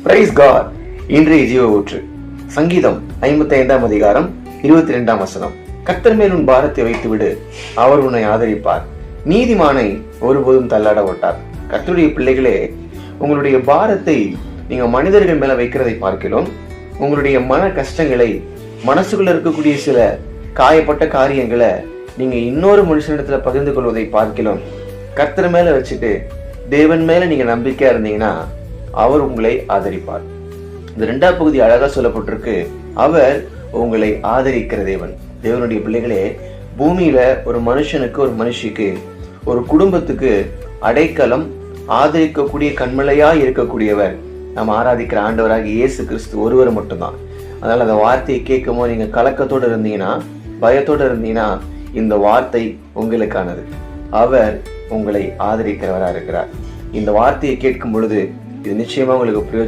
Price God. இன்றைய ஜீவ ஊற்று சங்கீதம் 55 அதிகாரம் 22 கர்த்தர் மேல் உன் பாரத்தை வைத்துவிடு, அவர் உன்னை ஆதரிப்பார். நீதிமானை ஒருபோதும் தள்ளாட விட்டார். கர்த்தருடைய பிள்ளைகளே, உங்களுடைய பாரத்தை நீங்க மனிதர்கள் மேல வைக்கிறதை பார்க்கிறோம். உங்களுடைய மன கஷ்டங்களை, மனசுக்குள்ள இருக்கக்கூடிய சில காயப்பட்ட காரியங்களை நீங்க இன்னொரு மனுஷனிடத்துல பகிர்ந்து கொள்வதை பார்க்கிறோம். கர்த்தர் மேல வச்சுட்டு தேவன் மேல நீங்க நம்பிக்கையா இருந்தீங்கன்னா அவர் உங்களை ஆதரிப்பார். இந்த 2ஆம் பகுதி அழகா சொல்லப்பட்டிருக்கு. அவர் உங்களை ஆதரிக்கிற தேவன். தேவனுடைய பிள்ளைகளே, பூமியில ஒரு மனுஷனுக்கு, ஒரு மனுஷிக்கு, ஒரு குடும்பத்துக்கு அடைக்கலம், ஆதரிக்கக்கூடிய கண்மலையா இருக்கக்கூடியவர் நாம் ஆராதிக்கிற ஆண்டவராக இயேசு கிறிஸ்து ஒருவர் மட்டும்தான். அதனால அந்த வார்த்தையை கேட்கும் போது நீங்க கலக்கத்தோடு இருந்தீங்கன்னா, பயத்தோடு இருந்தீங்கன்னா, இந்த வார்த்தை உங்களுக்கானது. அவர் உங்களை ஆதரிக்கிறவராக இருக்கிறார். இந்த வார்த்தையை கேட்கும் பொழுது இது நிச்சயமா உங்களுக்கு பிரயோஜனம்.